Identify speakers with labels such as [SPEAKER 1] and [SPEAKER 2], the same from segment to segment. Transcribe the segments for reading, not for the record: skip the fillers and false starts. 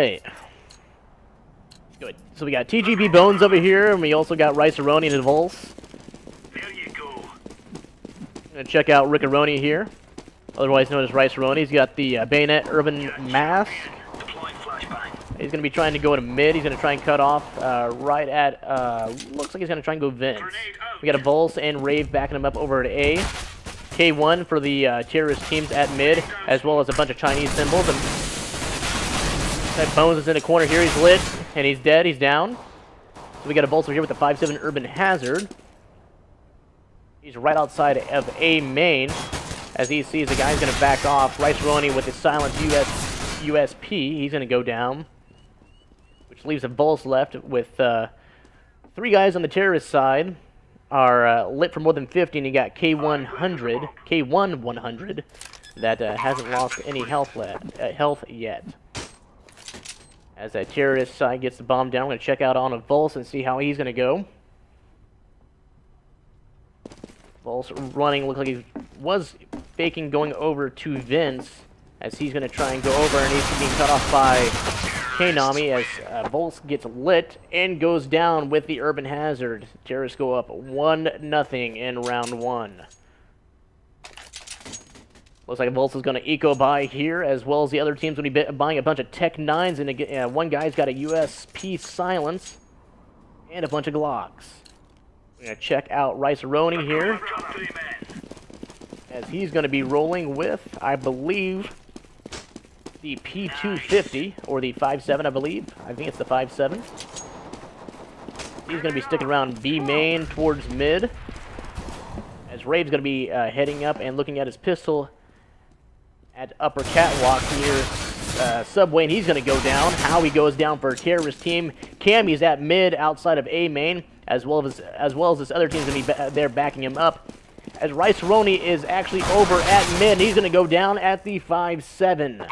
[SPEAKER 1] right. Good. So we got TGB Bones over here, and we also got Rice-A-Roni and Volse.
[SPEAKER 2] There you go.
[SPEAKER 1] Gonna check out Rick-A-Roni here, otherwise known as Rice-A-Roni. He's got the Bayonet Urban Mask.
[SPEAKER 2] Deploying flashbang.
[SPEAKER 1] He's gonna be trying to go to mid. He's gonna try and cut off right at. Looks like he's gonna try and go Vince. We got a Volse and Rave backing him up over to A. K1 for the terrorist teams at mid, as well as a bunch of Chinese symbols. And that Bones is in the corner here. He's lit, and he's dead. He's down. So we got a Volse over here with the 5.7 Urban Hazard. He's right outside of A main. As he sees the guy's going to back off. Rice-A-Roni with his silenced USP. He's going to go down. Which leaves a Volse left with 3 guys on the terrorist side. Are lit for more than 50, and you got K1 100 that hasn't lost any health yet. As that terrorist side gets the bomb down, we're going to check out on a Volse and see how he's going to go. Volse running, looked like he was faking going over to Vince, as he's going to try and go over, and he's being cut off by K-Nami as Volse gets lit and goes down with the Urban Hazard. Terrorists go up 1-0 in round 1. Looks like Volse is going to eco buy here, as well as the other teams will be buying a bunch of Tech 9s, and one guy's got a USP silence and a bunch of Glocks. We're going to check out Rice-A-Roni here, as he's going to be rolling with, I believe, the P250, or the 5.7, I believe. I think it's the 5.7. He's going to be sticking around B main towards mid, as Rave's going to be heading up and looking at his pistol at upper catwalk near Subway, and he's going to go down. How he goes down for a terrorist team. Cammy's at mid outside of A main, as well as this other team's going to be there backing him up. As Rice-A-Roni is actually over at mid, and he's going to go down at the 5.7.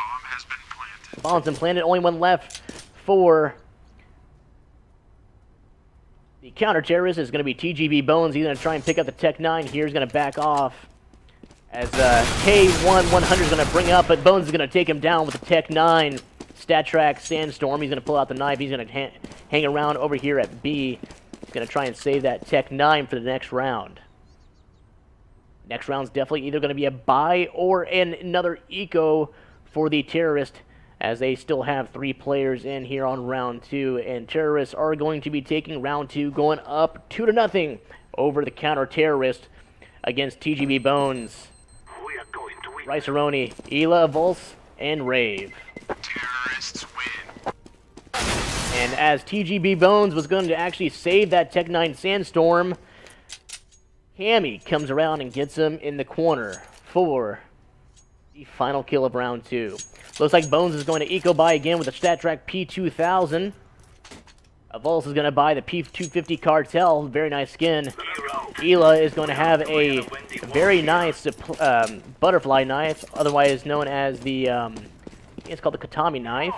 [SPEAKER 1] Bomb's been planted. Only one left for the counter-terrorist is going to be TGB Bones. He's going to try and pick up the Tech 9 here. He's going to back off as K1 100 is going to bring up, but Bones is going to take him down with the Tech 9 StatTrak Sandstorm. He's going to pull out the knife. He's going to hang around over here at B. He's going to try and save that Tech 9 for the next round. Next round's definitely either going to be a buy or another eco for the terrorist, as they still have 3 players in here on round 2, and terrorists are going to be taking round 2, going up 2-0 over the counter-terrorist against TGB Bones. Rice-A-Roni, Ela, Volse, and Rave.
[SPEAKER 2] Terrorists win.
[SPEAKER 1] And as TGB Bones was going to actually save that Tech 9 Sandstorm, Hammy comes around and gets him in the corner for the final kill of round 2. Looks like Bones is going to eco buy again with the StatTrak P2000. Volse is going to buy the P250 Cartel. Very nice skin. Ela is going to have a very nice butterfly knife, otherwise known as the, I think it's called the Katami knife.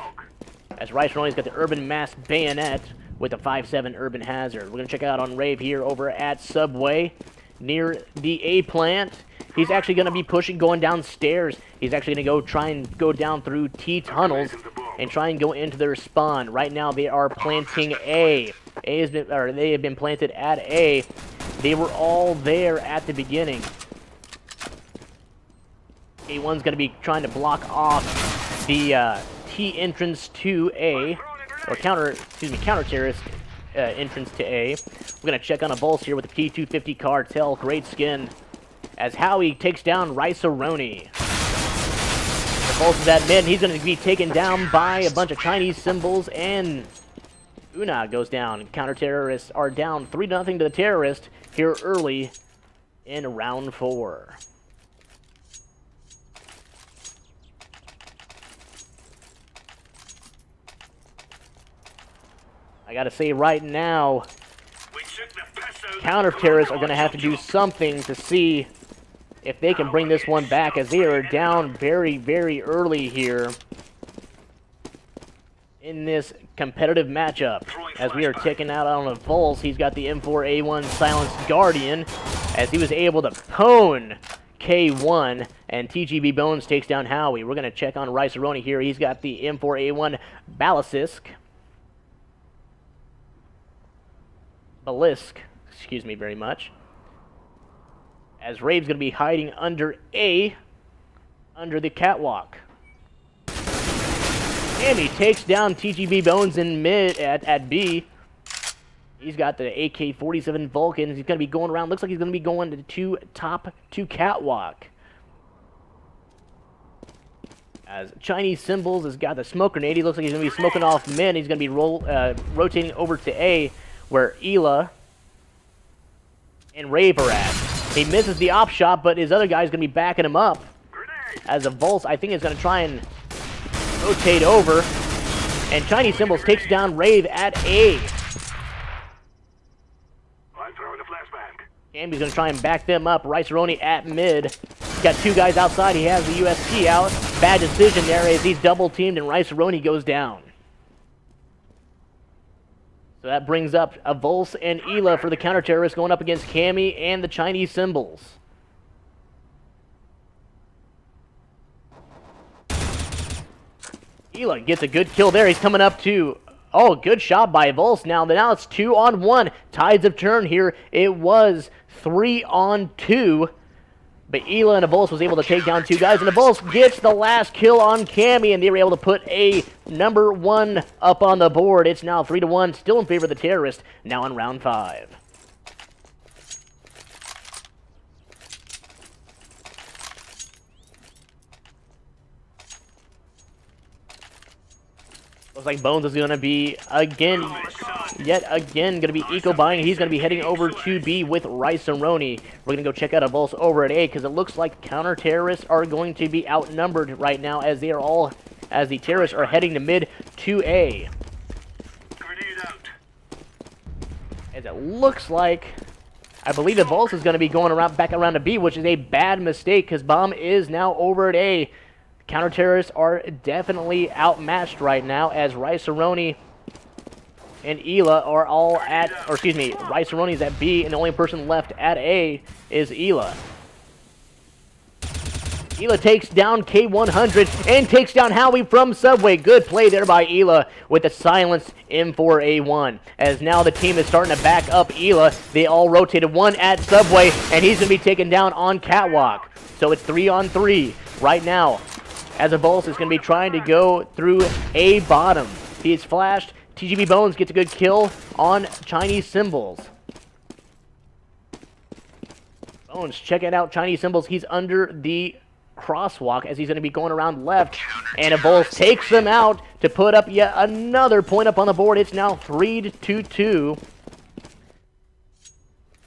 [SPEAKER 1] As Rice-A-Roni's got the Urban Mask Bayonet with the 5.7 Urban Hazard. We're going to check out on Rave here over at Subway near the A plant. He's actually going to be going downstairs. He's actually going to try and go down through T tunnels and try and go into their spawn. Right now they are planting A. They have been planted at A. They were all there at the beginning. A1's going to be trying to block off the T entrance to A, or counter-terrorist entrance to A. We're going to check on a Volse here with the P250 Cartel. Great skin. As Howie takes down Rice-A-Roni. The Volse is at mid, and he's going to be taken down by a bunch of Chinese symbols, and Una goes down. Counter-terrorists are down 3-0 to the terrorist here early in round 4. I gotta say right now, counter-terrorists are going to have to do something to see if they can bring this one back, as they are down very, very early here in this competitive matchup. As we are taking out on a Volse, he's got the M4A1 Silenced Guardian, as he was able to pwn K1, and TGB Bones takes down Howie. We're going to check on Rice-A-Roni here. He's got the M4A1 Balissk. Excuse me very much. As Rave's going to be hiding under the catwalk. Hammy takes down TGB Bones in mid at B. He's got the AK-47 Vulcan. He's going to be going around. Looks like he's going to be going to top 2 catwalk. As Chinese Symbols has got the smoke grenade. He looks like he's going to be smoking off mid. He's going to be rotating over to A, where Ela and Rave are at. He misses the op shot, but his other guy's going to be backing him up. As a Vulse, I think, is going to try and rotate over. And Chinese Symbols takes down Rave at A.
[SPEAKER 2] I'm throwing a flashbang.
[SPEAKER 1] Cammy's going to try and back them up. Rice-A-Roni at mid. He's got 2 guys outside. He has the USP out. Bad decision there as he's double-teamed and Rice-A-Roni goes down. So that brings up a Vulse and Ela for the counter-terrorists going up against Cammy and the Chinese Symbols. Ela gets a good kill there. He's coming up to... Oh, good shot by Vulse. Now it's 2-on-1. Tides have turned here. It was 3-on-2. But Ela and a Vulse was able to take down 2 guys. And the Vulse gets the last kill on Cammy. And they were able to put a number 1 up on the board. It's now 3-1. Still in favor of the terrorist. Now in round 5. Looks like Bones is going to be, yet again, going to be eco-buying. He's going to be heading over to B with Rice-A-Roni. We're going to go check out a Vulse over at A, because it looks like counter-terrorists are going to be outnumbered right now, as the terrorists are heading to mid to A.
[SPEAKER 2] Grenade out.
[SPEAKER 1] As it looks like, I believe the Vulse is going to be going back around to B, which is a bad mistake, because Bomb is now over at A. Counter-terrorists are definitely outmatched right now, as Rice-A-Roni and Ela are all at, or excuse me, Rice-A-Roni's at B, and the only person left at A is Ela. Ela takes down K100 and takes down Howie from Subway. Good play there by Ela with the silenced M4A1. As now the team is starting to back up Ela. They all rotated 1 at Subway, and he's going to be taken down on catwalk. So it's 3-on-3 right now, as a Vulse is going to be trying to go through A bottom. He's flashed. TGB Bones gets a good kill on Chinese Symbols. Bones checking out Chinese Symbols. He's under the crosswalk as he's going to be going around left. And a Vulse takes him out to put up yet another point up on the board. It's now 3-2.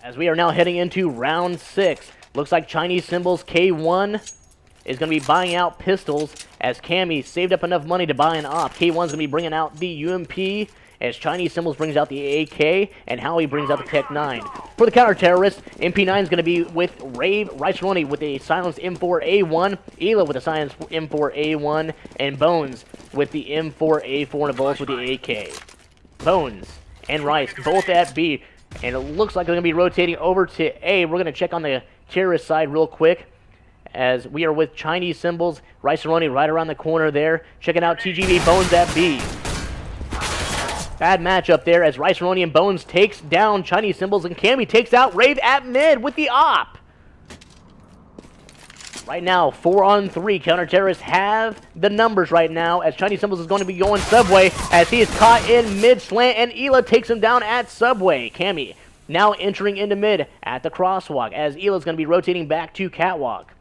[SPEAKER 1] As we are now heading into round 6. Looks like Chinese Symbols K1 is going to be buying out pistols, as Cammy saved up enough money to buy an op. K1's going to be bringing out the UMP, as Chinese Symbols brings out the AK, and Howie brings out the Tech-9. For the counter-terrorist, MP9 is going to be with Rave, Rice-A-Roni with a silenced M4A1, Ela with a silenced M4A1, and Bones with the M4A4 and a Vulse with the AK. Bones and Rice both at B, and it looks like they're going to be rotating over to A. We're going to check on the terrorist side real quick, as we are with Chinese Symbols. Rice-A-Roni right around the corner there. Checking out TGB Bones at B. Bad matchup there, as Rice-A-Roni and Bones takes down Chinese Symbols, and Cammy takes out Rave at mid with the op. Right now, 4-on-3. Counter-terrorists have the numbers right now, as Chinese Symbols is going to be going Subway, as he is caught in mid-slant, and Ela takes him down at Subway. Cammy now entering into mid at the crosswalk, as Ela is going to be rotating back to catwalk.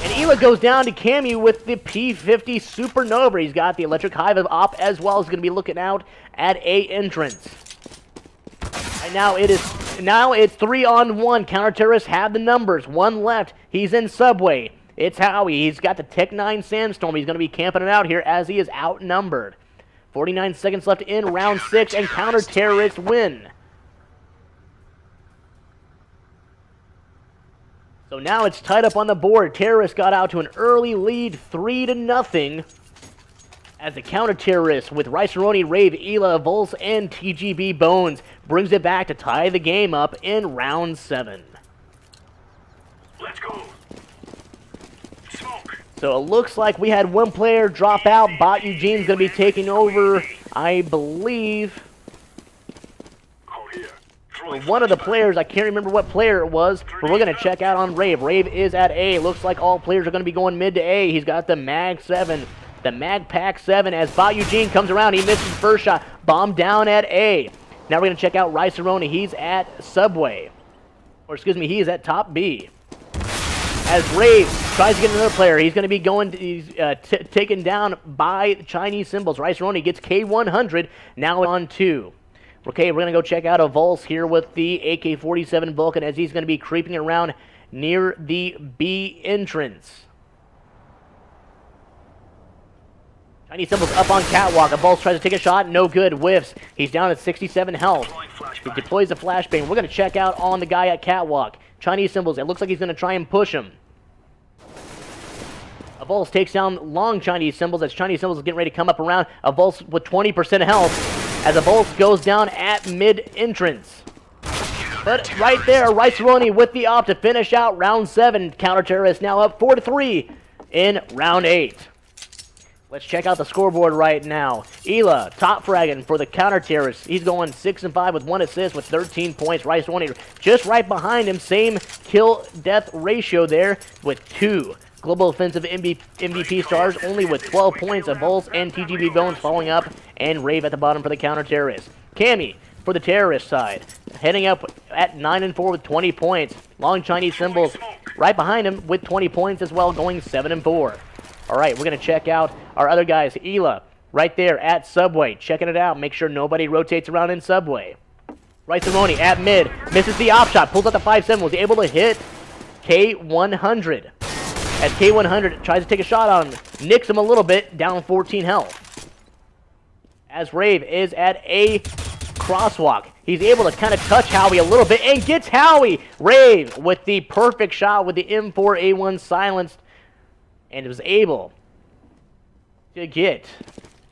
[SPEAKER 1] And Ela goes down to Cammy with the P50 Supernova. He's got the Electric Hive of op, as well as going to be looking out at A entrance. And now it's 3-on-1. Counter-terrorists have the numbers. 1 left. He's in Subway. It's Howie. He's got the Tech-9 Sandstorm. He's going to be camping it out here as he is outnumbered. 49 seconds left in round 6, and counter-terrorists win. So now it's tied up on the board. Terrorists got out to an early lead, 3-0, as the counter-terrorists with Rice-A-Roni, Rave, Ela, Vulse, and TGB Bones brings it back to tie the game up in round 7.
[SPEAKER 2] Let's go.
[SPEAKER 1] So it looks like we had one player drop out. Bot Eugene's going to be taking over, I believe.
[SPEAKER 2] Hold here.
[SPEAKER 1] Or one of the players, I can't remember what player it was, but we're going to check out on Rave. Rave is at A. Looks like all players are going to be going mid to A. He's got the Mag 7, the Mag Pack 7. As Bot Eugene comes around, he misses first shot. Bomb down at A. Now we're going to check out Rice-A-Roni. He's at Subway. Or excuse me, he is at top B. As Rave tries to get another player, he's going to be going. He's taken down by Chinese Symbols. Rice-A-Roni gets K100. Now on 2. Okay, we're going to go check out a Vulse here with the AK-47 Vulcan as he's going to be creeping around near the B entrance. Chinese Symbols up on Catwalk. A Vulse tries to take a shot. No good. Whiffs. He's down at 67 health. He deploys the flashbang. We're going to check out on the guy at Catwalk. Chinese Symbols. It looks like he's going to try and push him. A Vulse takes down long Chinese Symbols as Chinese Symbols is getting ready to come up around. A Vulse with 20% health as a Vulse goes down at mid-entrance. But right there, Rice-A-Roni with the op to finish out round 7. Counter-Terrorist now up 4-3 in round 8. Let's check out the scoreboard right now. Ela, top fragging for the Counter-Terrorist. He's going 6-5 with 1 assist with 13 points. Rice-A-Roni just right behind him. Same kill-death ratio there with 2. Global Offensive MVP stars only with 12 points. A Vulse and TGB Bones following up. And Rave at the bottom for the Counter-Terrorist. Cammy for the Terrorist side. Heading up at 9-4 with 20 points. Long Chinese Symbols right behind him with 20 points as well, going 7-4. All right, we're going to check out our other guys. Ela, right there at Subway, checking it out. Make sure nobody rotates around in Subway. Rice-A-Roni at mid, misses the op shot, pulls out the 5-7, was able to hit K100. As K100 tries to take a shot on him, nicks him a little bit, down 14 health. As Rave is at a crosswalk, he's able to kind of touch Howie a little bit and gets Howie. Rave with the perfect shot with the M4A1 silenced. And was able to get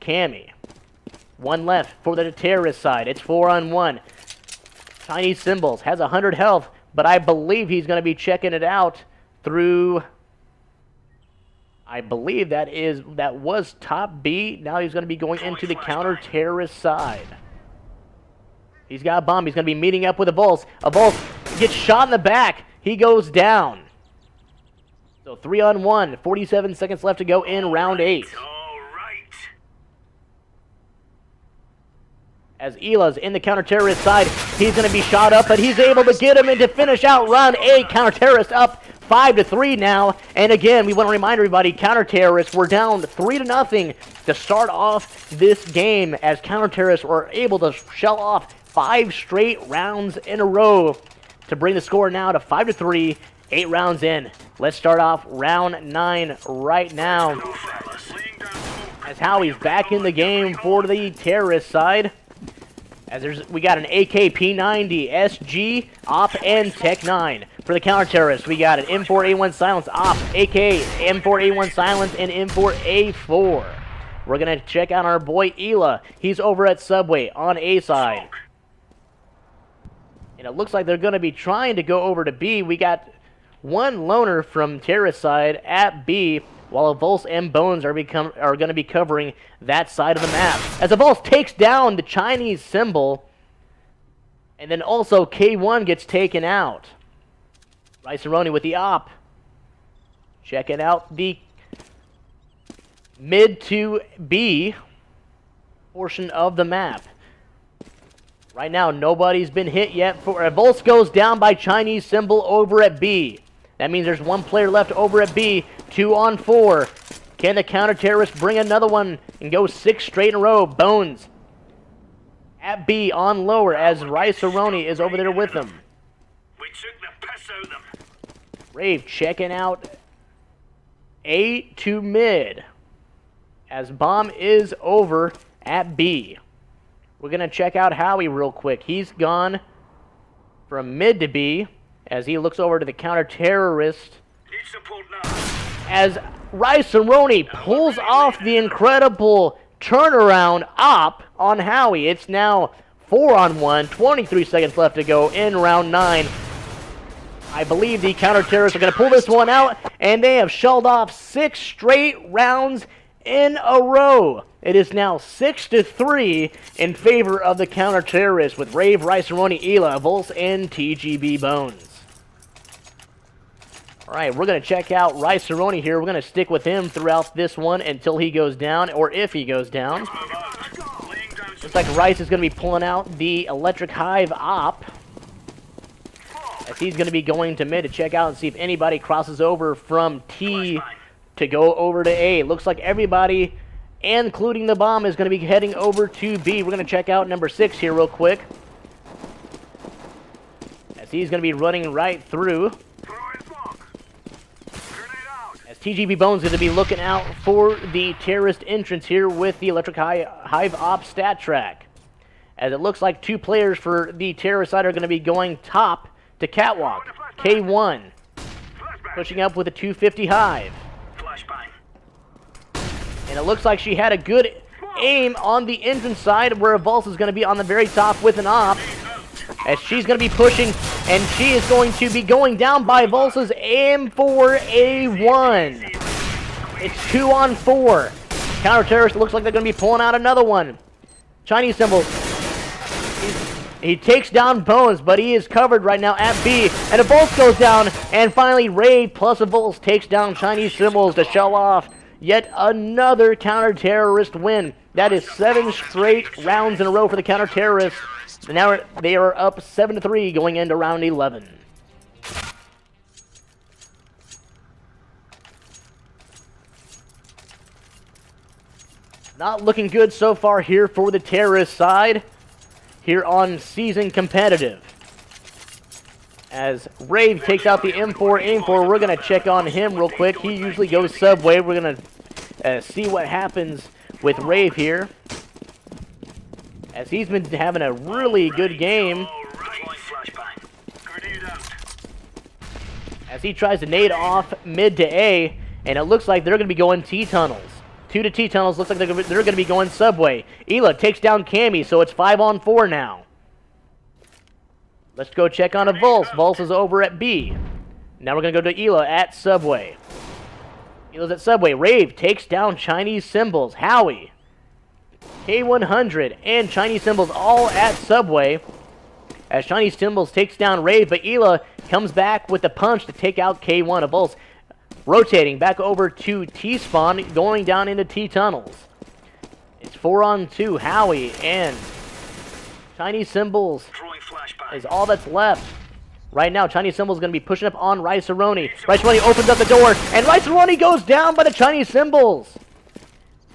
[SPEAKER 1] Cammy. 1 left for the Terrorist side. It's 4-on-1. Chinese Symbols has 100 health, but I believe he's going to be checking it out through. I believe that was top B. Now he's going to be going into the Counter-Terrorist side. He's got a bomb. He's going to be meeting up with a Vulse. A Vulse gets shot in the back. He goes down. So 3-on-1, 47 seconds left to go in round 8. As Ela's in the Counter-Terrorist side, he's going to be shot up, but he's able to get him in to finish out round 8. Counter-Terrorist up 5-3 now. And again, we want to remind everybody, Counter-Terrorists were down 3-0 to start off this game as Counter-Terrorists were able to shell off 5 straight rounds in a row to bring the score now to 5-3, 8 rounds in. Let's start off round 9 right now. As Howie's back in the game for the Terrorist side. As we got an AK P90, SG, Op, and Tech 9. For the Counter-Terrorists, we got an M4A1 Silence, Op, AK, M4A1 Silence, and M4A4. We're going to check out our boy Ela. He's over at Subway on A side. And it looks like they're going to be trying to go over to B. We got one loner from Terrorist side at B, while a Vulse and Bones are going to be covering that side of the map. As a Vulse takes down the Chinese Symbol, and then also K1 gets taken out. Rice-A-Roni with the op. Checking out the mid to B portion of the map. Right now, nobody's been hit yet. Vulse goes down by Chinese Symbol over at B. That means there's one player left over at B. 2-on-4. Can the Counter-Terrorists bring another one and go 6 straight in a row? Bones at B on lower as Rice-A-Roni is over there with them.
[SPEAKER 2] We took the piss out of them.
[SPEAKER 1] Rave checking out A to mid as bomb is over at B. We're going to check out Howie real quick. He's gone from mid to B as he looks over to the Counter-Terrorist.
[SPEAKER 2] Need support now.
[SPEAKER 1] As Rice-A-Roni pulls off the incredible turnaround op on Howie. It's now 4-on-1, 23 seconds left to go in round 9. I believe the counter-terrorists are going to pull this one out, and they have shelled off 6 straight rounds in a row. It is now 6-3 in favor of the counter-terrorists with Rave, Rice-A-Roni, Hila, Volz, and TGB Bones. All right, we're going to check out Rice-A-Roni here. We're going to stick with him throughout this one until he goes down, or if he goes down. Looks like Rice is going to be pulling out the Electric Hive op, as he's going to be going to mid to check out and see if anybody crosses over from T to go over to A. Looks like everybody, including the bomb, is going to be heading over to B. We're going to check out number 6 here real quick, as he's going to be running right through. As TGB Bones is going to be looking out for the terrorist entrance here with the Electric Hive op stat track. As it looks like 2 players for the terrorist side are going to be going top to Catwalk. K1 pushing up with a 250 Hive. And it looks like she had a good aim on the entrance side where Volz is going to be on the very top with an op. As she's going to be pushing, and she is going to be going down by Volz's M4A1. It's 2 on 4. Counter-terrorist looks like they're going to be pulling out another one. Chinese symbol. He takes down Bones, but he is covered right now at B. And a Volz goes down, and finally Rave plus a Volz takes down Chinese Symbols to show off yet another counter-terrorist win. That is 7 straight rounds in a row for the counter-terrorists. Now they are up 7-3 going into round 11. Not looking good so far here for the terrorist side here on Season Competitive. As Rave takes out the M4 aim4, we're going to check on him real quick. He usually goes Subway. We're going to see what happens with Rave here, as he's been having a really good game. As he tries to nade off mid to A, and it looks like they're going to be going T-tunnels. 2 to T-tunnels, looks like they're going to be going Subway. Hila takes down Cammy, so it's 5 on 4 now. Let's go check on a Volz. Volz is over at B. Now we're going to go to Hila at Subway. Hila's at Subway. Rave takes down Chinese Symbols. Howie, K100, and Chinese Symbols all at Subway, as Chinese Symbols takes down Rave, but Hila comes back with the punch to take out K1 of Volz. Rotating back over to T-spawn, going down into T-tunnels. It's 4 on 2. Howie and Chinese Symbols is all that's left. Right now, Chinese Symbols is going to be pushing up on Rice-A-Roni. Rice-A-Roni opens up the door, and Rice-A-Roni goes down by the Chinese Symbols.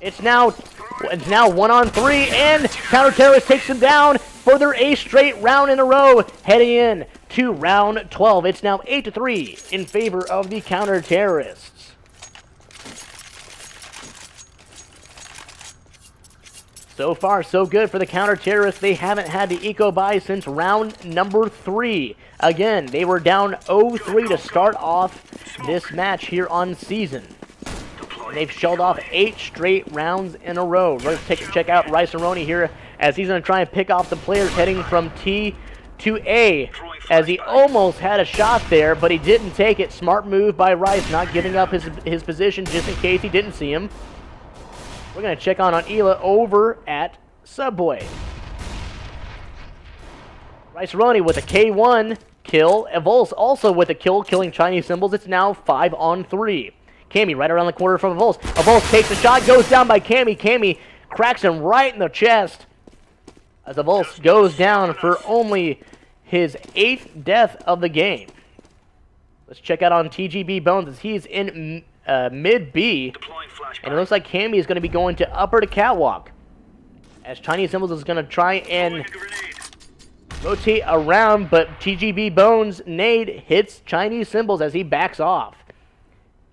[SPEAKER 1] It's now 1 on 3, and counter-terrorist takes him down for their 8th straight round in a row, heading in to round 12. It's now 8-3 in favor of the counter-terrorists. So far, so good for the counter-terrorists. They haven't had the eco-buy since round number 3. Again, they were down 0-3 to start off this match here on Season. And they've shelled off 8 straight rounds in a row. Let's check out Rice-A-Roni here, as he's going to try and pick off the players heading from T to A, as he almost had a shot there, but he didn't take it. Smart move by Rice, not giving up his position just in case he didn't see him. We're going to check on Hila over at Subway. Rice-A-Roni with a K1 kill. Volz also with a kill, killing Chinese Symbols. It's now 5 on 3. Cammy right around the corner from Volz. Volz takes the shot, goes down by Cammy. Cammy cracks him right in the chest, as Volz goes down for only his 8th death of the game. Let's check out on TGB Bones, as he's in mid B, and it looks like Cammy is going to be going to upper to Catwalk, as Chinese Symbols is going to try and rotate around, but TGB Bones nade hits Chinese Symbols as he backs off.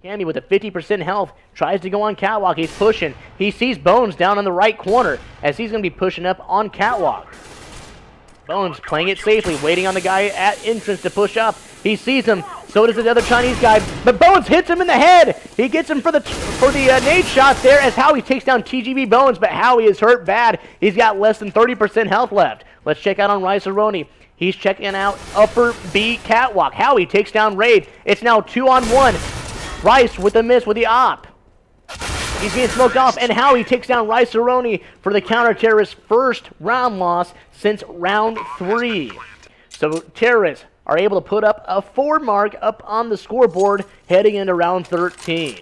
[SPEAKER 1] Cammy with a 50% health tries to go on Catwalk. He's pushing. He sees Bones down in the right corner, as he's going to be pushing up on Catwalk. Bones playing it safely, waiting on the guy at entrance to push up. He sees him. So does the other Chinese guy. But Bones hits him in the head. He gets him for the nade shot there, as Howie takes down TGB Bones. But Howie is hurt bad. He's got less than 30% health left. Let's check out on Rice-A-Roni. He's checking out upper B catwalk. Howie takes down Raid. It's now 2-on-1. Rice with the miss with the op. He's being smoked off, and Howie takes down Rice-A-Roni for the counter-terrorist first round loss since round 3. So terrorists are able to put up a 4 mark up on the scoreboard heading into round 13.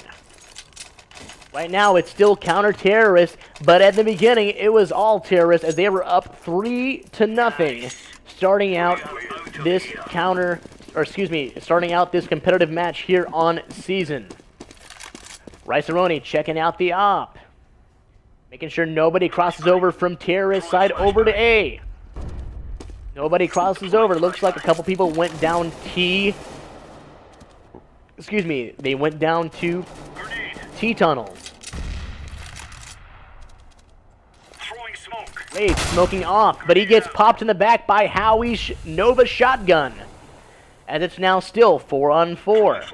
[SPEAKER 1] Right now, it's still counter-terrorists, but at the beginning, it was all terrorists as they were up 3-0, starting out this starting out this competitive match here on Season. Rice-A-Roni checking out the op, making sure nobody crosses over from terrorist side over to A. Nobody crosses over. Looks like a couple people went down T. They went down to T-tunnels. Raid smoking off, but he gets popped in the back by Howie's Nova shotgun. As it's now still 4-on-4.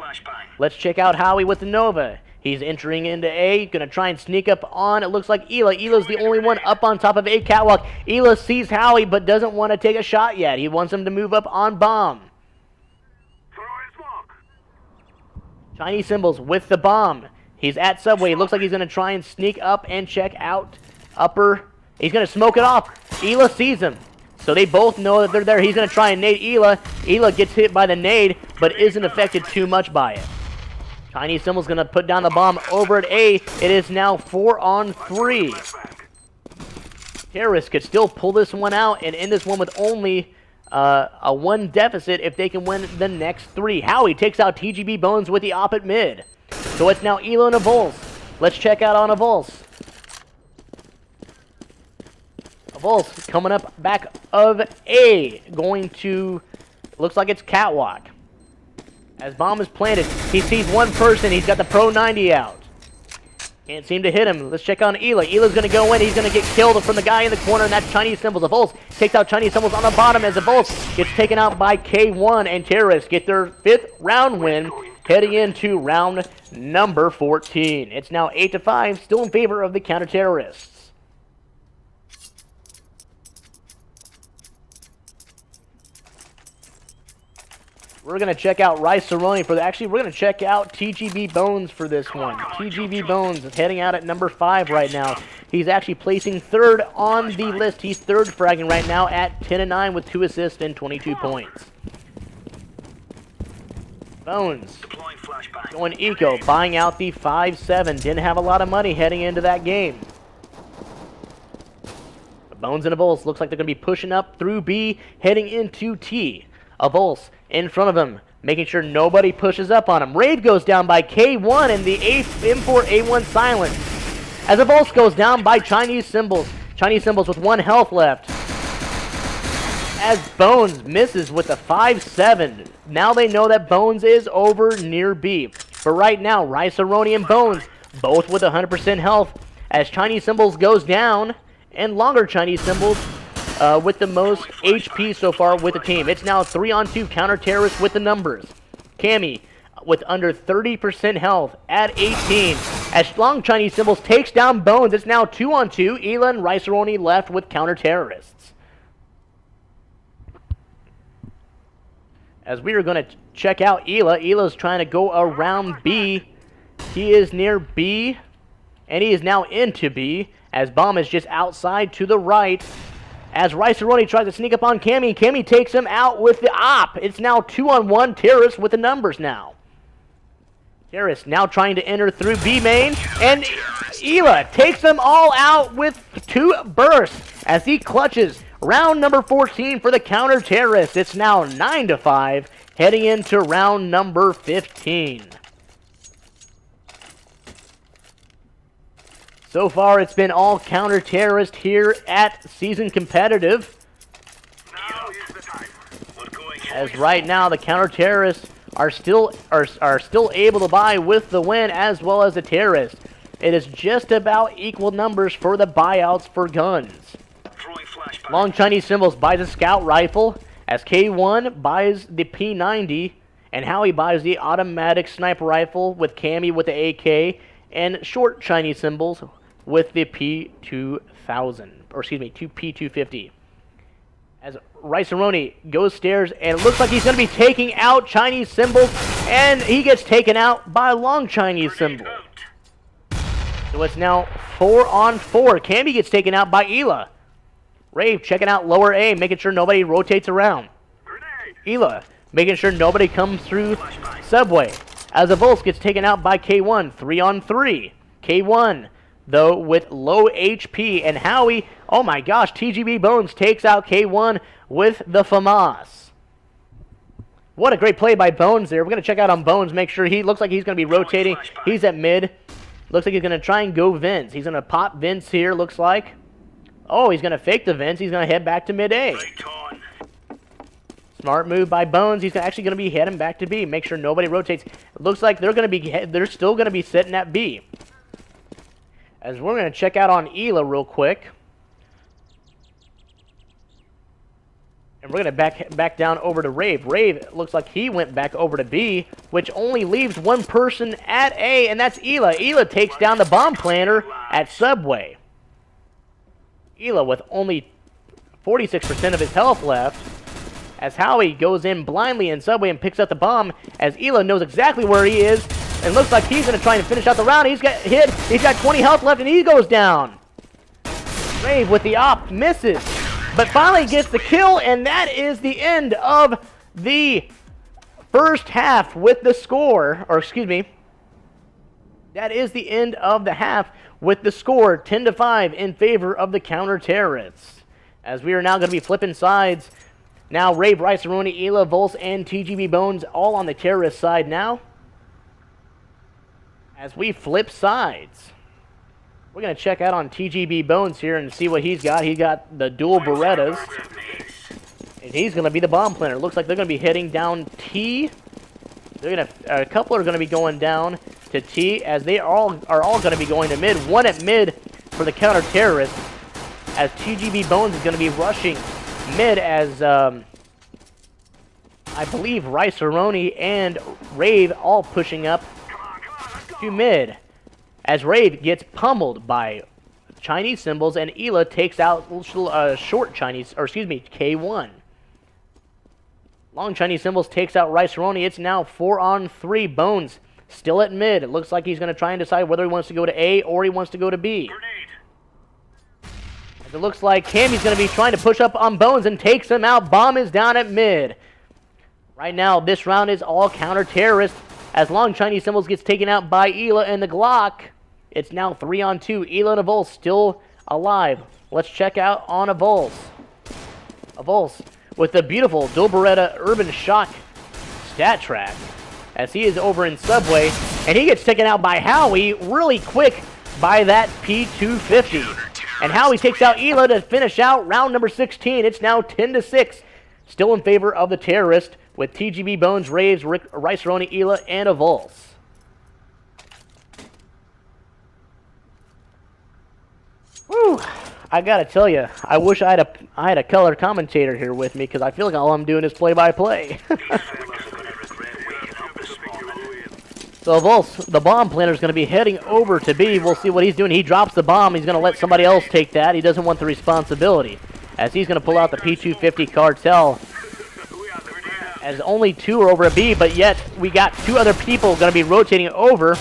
[SPEAKER 1] Let's check out Howie with the Nova. He's entering into A, gonna try and sneak up on, it looks like Hila. Hila's the only one up on top of A catwalk. Hila sees Howie, but doesn't want to take a shot yet. He wants him to move up on bomb. Chinese Symbols with the bomb. He's at Subway. Looks like he's gonna try and sneak up and check out upper. He's gonna smoke it off. Hila sees him. So they both know that they're there. He's gonna try and nade Hila. Hila gets hit by the nade, but isn't affected too much by it. Chinese Symbols going to put down the bomb over at A. It is now 4-on-3. Terrorists could still pull this one out and end this one with only a 1 deficit if they can win the next 3. Howie takes out TGB Bones with the op at mid. So it's now Elo and Avulse. Let's check out on Avulse. Avulse coming up back of A. Going to, looks like it's catwalk. As bomb is planted, he sees one person. He's got the Pro 90 out. Can't seem to hit him. Let's check on Hila. Hila's going to go in. He's going to get killed from the guy in the corner, and that's Chinese Symbols. Avulse takes out Chinese Symbols on the bottom as Avulse gets taken out by K1, and terrorists get their 5th round win heading into round number 14. It's now 8-5, still in favor of the counter-terrorists. We're going to check out Rice-A-Roni for the... Actually, we're going to check out TGB Bones for this one. TGB Bones is heading out at number 5 right now. He's actually placing 3rd on the list. He's 3rd fragging right now at 10-9 with 2 assists and 22 points. Bones going eco, buying out the 5-7. Didn't have a lot of money heading into that game. But Bones and Avulse looks like they're going to be pushing up through B, heading into T. Avulse in front of him, making sure nobody pushes up on him. Rave goes down by K1 and the import A1 silence. As Avulse goes down by Chinese Symbols. Chinese Symbols with 1 health left. As Bones misses with a 5-7. Now they know that Bones is over near B. But right now, Rice-A-Roni and Bones, both with 100% health. As Chinese Symbols goes down, and longer Chinese Symbols with the most HP so far with the team. It's now 3-on-2 counter-terrorists with the numbers. Cammy with under 30% health at 18. As long Chinese Symbols takes down Bones, it's now 2-on-2. Hila and Rice-A-Roni left with counter-terrorists. As we are going to check out Hila. Hila's trying to go around B. He is near B, and he is now into B, as bomb is just outside to the right. As Rice-A-Roni tries to sneak up on Cammy. Cammy takes him out with the op. It's now 2-on-1 terrorists with the numbers now. Terrorists now trying to enter through B main. And Hila takes them all out with 2 bursts as he clutches round number 14 for the counter-terrorists. It's now 9-5 heading into round number 15. So far, it's been all counter-terrorist here at Season Competitive. As right now, the counter-terrorists are still able to buy with the win, as well as the terrorists. It is just about equal numbers for the buyouts for guns. Long Chinese Symbols buys a scout rifle, as K1 buys the P90, and Howie buys the automatic sniper rifle with Cammy with the AK, and short Chinese Symbols with the P2000, or excuse me, P250. As Rice-A-Roni goes stairs, and it looks like he's going to be taking out Chinese Symbols, and he gets taken out by Long Chinese Symbol. So it's now 4-on-4. Cammy gets taken out by Hila. Rave checking out lower A, making sure nobody rotates around. Hila making sure nobody comes through Subway. As Avulse gets taken out by K1, 3-on-3. K1, though, with low HP. And Howie, oh my gosh, TGB Bones takes out K1 with the FAMAS. What a great play by Bones there. We're going to check out on Bones, make sure he looks like he's going to be rotating. He's at mid. Looks like he's going to try and go Vince. He's going to pop Vince here, looks like. Oh, he's going to fake the Vince. He's going to head back to mid A. Smart move by Bones. He's actually going to be heading back to B. Make sure nobody rotates. It looks like they're still going to be sitting at B. As we're going to check out on Hila real quick. And we're going to back down over to Rave. Rave looks like he went back over to B, which only leaves one person at A, and that's Hila. Hila takes down the bomb planter at Subway. Hila with only 46% of his health left. As Howie goes in blindly in Subway and picks up the bomb, as Hila knows exactly where he is, and looks like he's going to try and finish out the round. He's got hit. He's got 20 health left, and he goes down. Rave with the op misses, but finally gets the kill, and that is the end of the first half with the score, or excuse me, that is the end of the half with the score 10-5 in favor of the counter-terrorists. As we are now going to be flipping sides. Now, Rave, Rice-A-Roni, Hila, Avulse, and TGB Bones all on the terrorist side now. As we flip sides. We're going to check out on TGB Bones here and see what he's got. He's got the dual Berettas. And he's going to be the bomb planter. Looks like they're going to be heading down T. They're going to, a couple are going to be going down to T, as they are all going to be going to mid. One at mid for the counter-terrorists, as TGB Bones is going to be rushing mid, as I believe Rice-A-Roni and Rave all pushing up to mid, as Rave gets pummeled by Chinese Symbols, and Hila takes out short Chinese, or excuse me, K1. Long Chinese Symbols takes out Rice-A-Roni. It's now 4-on-3. Bones still at mid. It looks like he's going to try and decide whether he wants to go to A or he wants to go to B. It looks like Cammy's going to be trying to push up on Bones and takes him out. Bomb is down at mid. Right now, this round is all counter-terrorist, as Long Chinese Symbols gets taken out by Hila and the Glock. It's now 3-on-2. Hila and Avulse still alive. Let's check out on Avulse. Avulse with the beautiful dual Beretta Urban Shock stat track, as he is over in Subway, and he gets taken out by Howie really quick by that P250. And Howie takes out Hila to finish out round number 16. It's now 10-6, still in favor of the terrorist, with TGB Bones, Raves, Rice-A-Roni, Hila, and Avulse. Whew. I gotta tell you, I wish I had a color commentator here with me, because I feel like all I'm doing is play-by-play. So Avulse, the bomb planter, is going to be heading over to B. We'll see what he's doing. He drops the bomb. He's going to let somebody else take that. He doesn't want the responsibility, as he's going to pull out the P250 Cartel. As only two are over at B, but yet we got two other people going to be rotating over,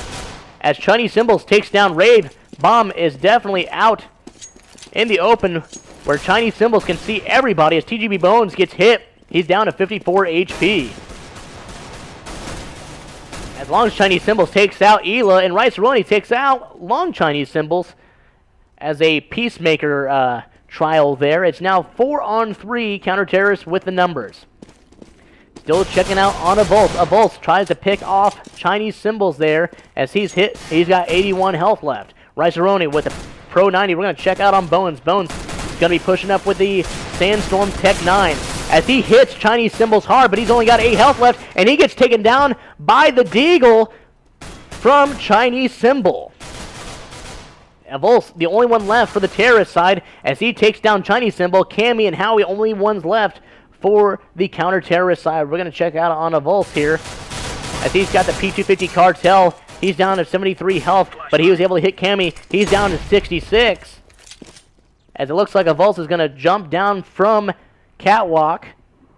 [SPEAKER 1] as Chinese Symbols takes down Rave. Bomb is definitely out in the open, where Chinese Symbols can see everybody, as TGB Bones gets hit. He's down to 54 HP. As Long Chinese Symbols takes out Hila, and Rice-A-Roni takes out Long Chinese Symbols as a peacemaker trial there. It's now 4-on-3 counter-terrorists with the numbers. Still checking out on Avulse. Avulse tries to pick off Chinese Symbols there, as he's hit. He's got 81 health left. Rice-A-Roni with a Pro 90. We're going to check out on Bones. Bones is going to be pushing up with the Sandstorm Tech 9. As he hits Chinese Symbols hard, but he's only got 8 health left, and he gets taken down by the Deagle from Chinese Symbol. Avulse, the only one left for the terrorist side, as he takes down Chinese Symbol. Cammy and Howie, only ones left for the counter-terrorist side. We're going to check out on Avulse here, as he's got the P250 Cartel. He's down to 73 health, but he was able to hit Cammy. He's down to 66. As it looks like Avulse is going to jump down from Catwalk.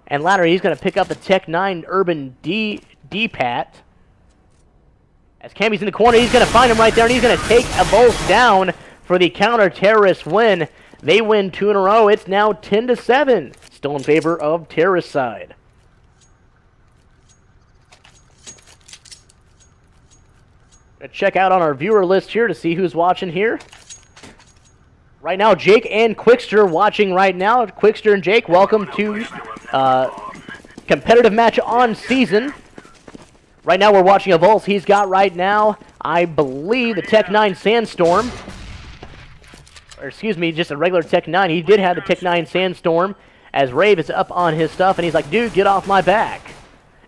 [SPEAKER 1] And ladder, he's going to pick up the Tech 9 Urban D-Pat. As Cammy's in the corner, he's going to find him right there, and he's going to take a Bolt down for the counter-terrorist win. They win 2 in a row. It's now 10-7. Still in favor of terrorist side. Check out on our viewer list here to see who's watching here. Right now, Jake and Quickster watching right now. Quickster and Jake, welcome to competitive match on season. Right now, we're watching a Vulse. He's got right now, I believe, the Tech 9 Sandstorm. Or excuse me, just a regular Tech 9. He did have the Tech 9 Sandstorm. As Rave is up on his stuff, and he's like, dude, get off my back.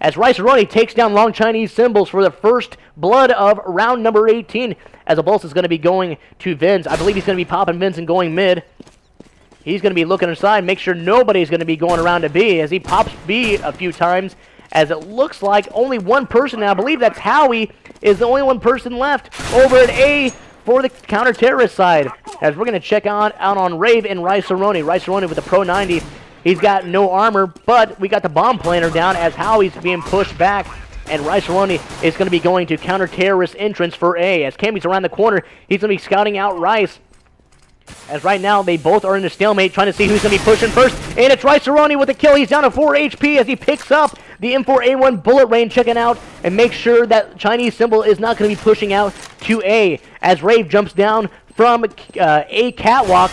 [SPEAKER 1] As Rice-A-Roni takes down Long Chinese Symbols for the first blood of round number 18. As a Bulls is going to be going to Vince. I believe he's going to be popping Vince and going mid. He's going to be looking inside, make sure nobody's going to be going around to B. As he pops B a few times. As it looks like only one person now, I believe that's Howie, is the only one person left over at A for the counter-terrorist side. As we're going to check out on Rave and Rice-A-Roni. Rice-A-Roni with the Pro 90. He's got no armor, but we got the bomb planter down as Howie's being pushed back. And Rice-A-Roni is going to be going to counter-terrorist entrance for A. As Cammy's around the corner, he's going to be scouting out Rice. As right now, they both are in a stalemate, trying to see who's going to be pushing first. And it's Rice-A-Roni with the kill. He's down to 4 HP as he picks up the M4A1 bullet rain, checking out and make sure that Chinese Symbol is not going to be pushing out to A. As Rave jumps down from A Catwalk,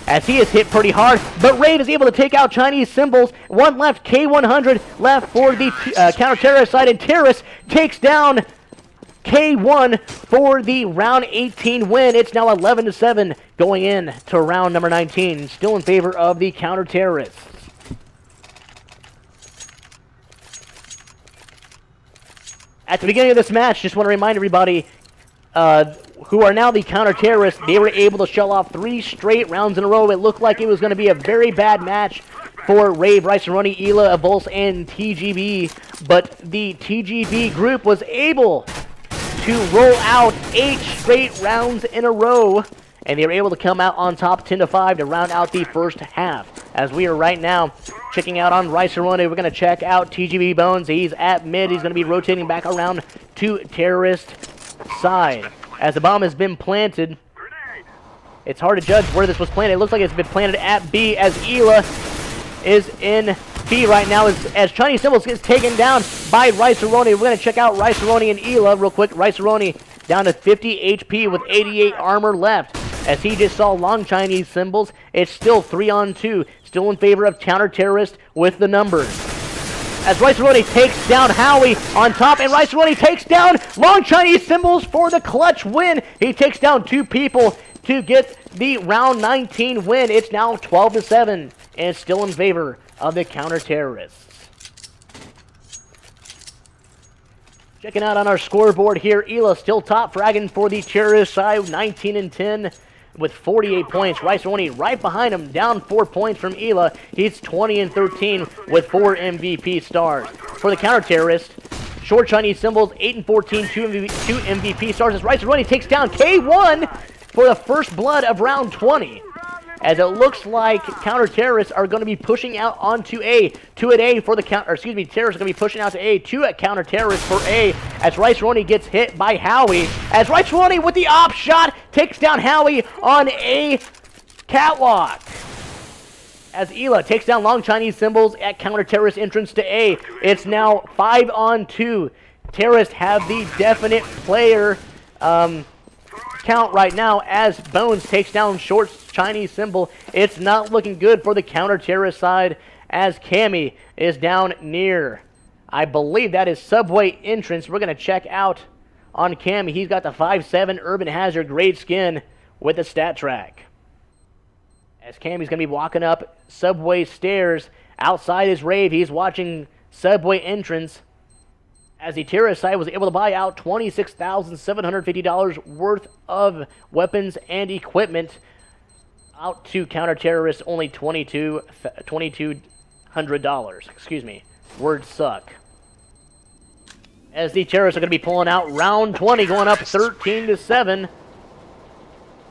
[SPEAKER 1] as he is hit pretty hard, but Rave is able to take out Chinese Symbols. One left, K100 left for the counter-terrorist side, and Terrorist takes down K1 for the round 18 win. It's now 11-7 going in to round number 19. Still in favor of the counter-terrorists. At the beginning of this match, just want to remind everybody who are now the counter-terrorists, they were able to shell off 3 straight rounds in a row. It looked like it was going to be a very bad match for Rave, Rice-A-Roni, Ela, Avulse, and TGB. But the TGB group was able to roll out 8 straight rounds in a row, and they were able to come out on top 10-5 to round out the first half. As we are right now checking out on Rice-A-Roni, we're going to check out TGB Bones. He's at mid. He's going to be rotating back around to terrorist side. As the bomb has been planted, it's hard to judge where this was planted. It looks like it's been planted at B, as Ela is in B right now as Chinese Symbols gets taken down by Rice-A-Roni. We're going to check out Rice-A-Roni and Ela real quick. Rice-A-Roni down to 50 HP with 88 armor left. As he just saw Long Chinese Symbols, it's still 3-on-2. Still in favor of counter-terrorist with the numbers. As Rice-A-Roni takes down Howie on top, and Rice-A-Roni takes down Long Chinese Symbols for the clutch win. He takes down 2 people to get the round 19 win. It's now 12-7, and it's still in favor of the counter-terrorists. Checking out on our scoreboard here, Ela still top fragging for the terrorist side, 19-10 with 48 points. Rice-A-Roni right behind him, down 4 points from Ela. He's 20-13 with 4 MVP stars. For the counter-terrorist, Short Chinese Symbols, 8-14, 2 MVP stars. As Rice-A-Roni takes down K1 for the first blood of round 20. As it looks like counter-terrorists are going to be pushing out onto A. 2 at A for the terrorists are going to be pushing out to A. 2 at counter-terrorists for A. As Rice-A-Roni gets hit by Howie. As Rice-A-Roni with the op shot takes down Howie on A Catwalk. As Ela takes down Long Chinese Symbols at counter-terrorist entrance to A. It's now 5-on-2. Terrorists have the definite player count right now as Bones takes down Short Chinese Symbol. It's not looking good for the counter-terrorist side as Cammy is down near, I believe that is Subway entrance. We're going to check out on Cammy. He's got the 5.7 Urban Hazard grade skin with the stat track. As Cammy's going to be walking up Subway stairs outside his Rave, he's watching Subway entrance. As the terrorist side was able to buy out $26,750 worth of weapons and equipment out to counter-terrorists, only $2,200. Excuse me. Words suck. As the terrorists are going to be pulling out round 20, going up 13-7.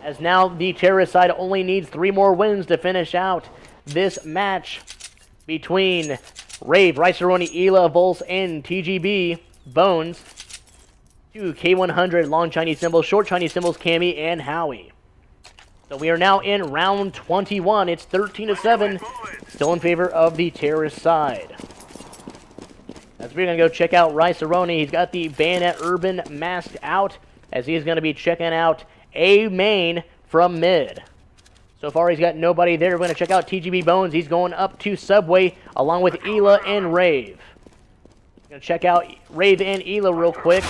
[SPEAKER 1] As now the terrorist side only needs 3 more wins to finish out this match. between Rave, Riceroni, Ela, Volz, and TGB, Bones, to K100, Long Chinese Symbols, Short Chinese Symbols, Cammy, and Howie. So we are now in round 21. It's 13-7, still in favor of the terrorist side. As we're going to go check out Riceroni, he's got the Bayonet Urban masked out, as he's going to be checking out A main from mid. So far, he's got nobody there. We're going to check out TGB Bones. He's going up to Subway, along with Ela and Rave. Going to check out Rave and Ela real quick.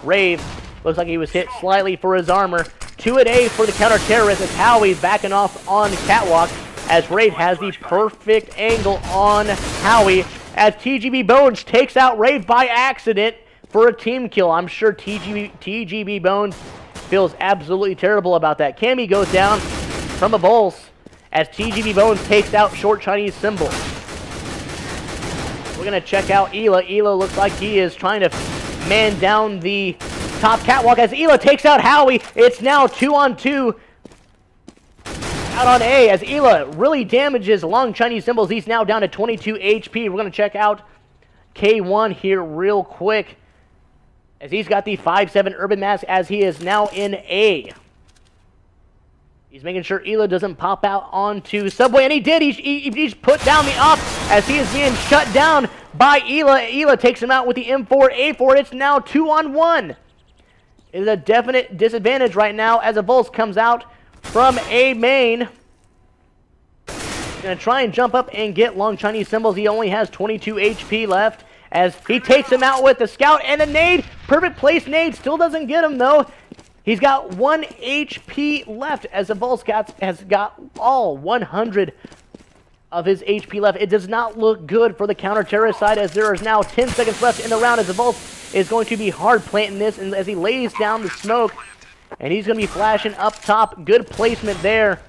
[SPEAKER 1] Rave looks like he was hit slightly for his armor. 2 at A for the counter-terrorist as Howie's backing off on Catwalk, as Rave has the perfect angle on Howie, as TGB Bones takes out Rave by accident for a team kill. I'm sure TGB Bones feels absolutely terrible about that. Cammy goes down from a Volz as TGB Bones takes out Short Chinese Symbol. We're going to check out Ela. Ela looks like he is trying to man down the top Catwalk as Ela takes out Howie. It's now 2-on-2 out on A as Ela really damages Long Chinese Symbols. He's now down to 22 HP. We're going to check out K1 here real quick as he's got the 5-7 Urban Mask as he is now in A. He's making sure Ela doesn't pop out onto Subway, and he did. He's put down the up as he is being shut down by Ela. Ela takes him out with the M4A4. It's now 2-on-1. It is a definite disadvantage right now as a Volz comes out from A main. He's going to try and jump up and get Long Chinese Symbols. He only has 22 HP left as he takes him out with the Scout and a nade. Perfect place nade. Still doesn't get him, though. He's got 1 HP left as the Volz has got all 100 of his HP left. It does not look good for the counter-terrorist side as there is now 10 seconds left in the round as the Volz is going to be hard planting this and as he lays down the smoke. And he's going to be flashing up top. Good placement there.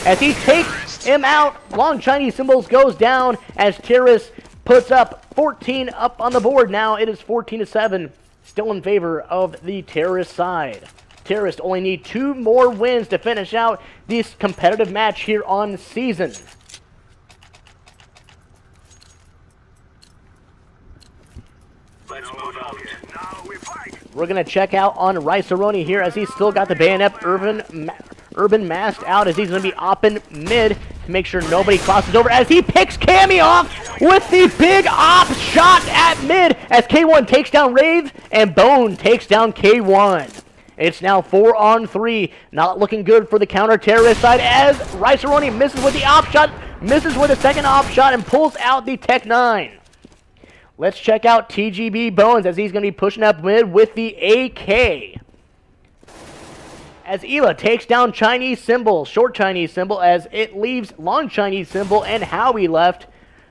[SPEAKER 1] As he takes him out, Long Chinese Symbols goes down as Terrorist puts up 14 up on the board. Now it is 14-7, still in favor of the Terrorist side. Terrorists only need 2 more wins to finish out this competitive match here on season.
[SPEAKER 2] Let's move out. Now we fight.
[SPEAKER 1] We're going to check out on Riceroni here as he's still got the Bayonet Urban masked out as he's going to be opping mid to make sure nobody crosses over as he picks Cammy off with the big op shot at mid as K1 takes down Rave and Bone takes down K1. It's now 4-on-3. Not looking good for the counter-terrorist side as Riceroni misses with the op shot, misses with a second op shot, and pulls out the Tech 9. Let's check out TGB Bones as he's going to be pushing up mid with the AK. As Ela takes down Chinese Symbol, Short Chinese Symbol, as it leaves Long Chinese Symbol and Howie left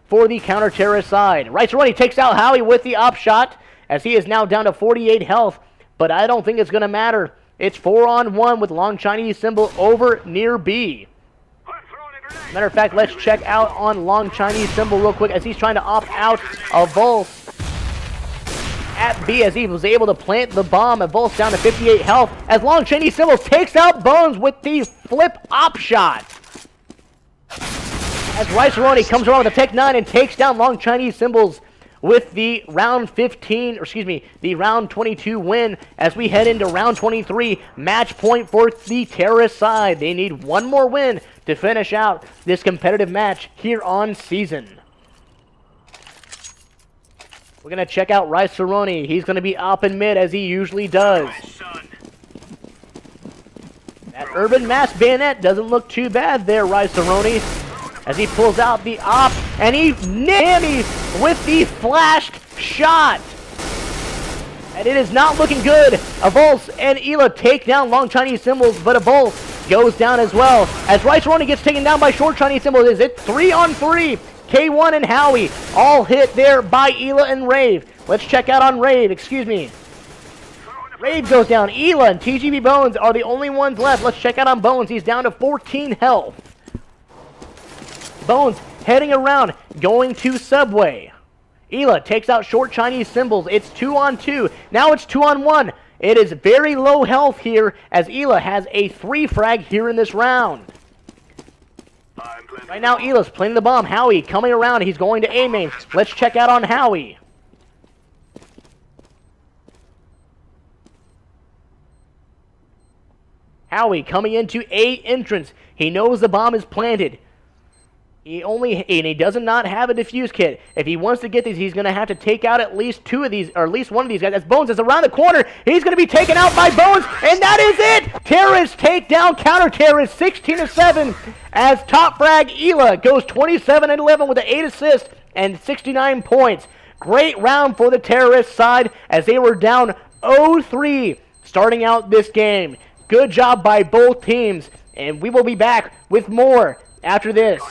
[SPEAKER 1] for the counter-terrorist side. Riceroni takes out Howie with the op shot as he is now down to 48 health. But I don't think it's going to matter. It's 4-on-1 with Long Chinese Symbol over near B. Matter of fact, let's check out on Long Chinese Symbol real quick as he's trying to opt out of Volz at B as he was able to plant the bomb at Volz down to 58 health as Long Chinese Symbol takes out Bones with the flip op shot. As Riceroni comes around with the Tech 9 and takes down Long Chinese Symbols with the round 22 win as we head into round 23. Match point for the Terrorist side. They need 1 more win to finish out this competitive match here on season. We're going to check out Riceroni. He's going to be up in mid as he usually does. That Urban Mask Bayonet doesn't look too bad there, Riceroni, as he pulls out the op, and he nicks with the flashed shot. And it is not looking good. A Volz and Ela take down Long Chinese Symbols, but a Volz goes down as well. As Riceroni gets taken down by Short Chinese Symbols, is it 3-on-3? K1 and Howie all hit there by Ela and Rave. Let's check out on Rave, Rave goes down. Ela and TGB Bones are the only ones left. Let's check out on Bones. He's down to 14 health. Bones heading around, going to Subway. Ela takes out Short Chinese Symbols. It's 2-on-2. Now it's 2-on-1. It is very low health here as Ela has a 3 frag here in this round.
[SPEAKER 2] I'm planting
[SPEAKER 1] Right now, Ela's planting the bomb. Howie coming around. He's going to A main. Let's check out on Howie. Howie coming into A entrance. He knows the bomb is planted. He does not have a defuse kit. If he wants to get these, he's going to have to take out at least two of these, or at least one of these guys. As Bones is around the corner, he's going to be taken out by Bones, and that is it! Terrorist takedown, counter-terrorist, 16-7, as Top Frag Ela goes 27-11 with the 8 assists and 69 points. Great round for the Terrorist side, as they were down 0-3 starting out this game. Good job by both teams, and we will be back with more after this.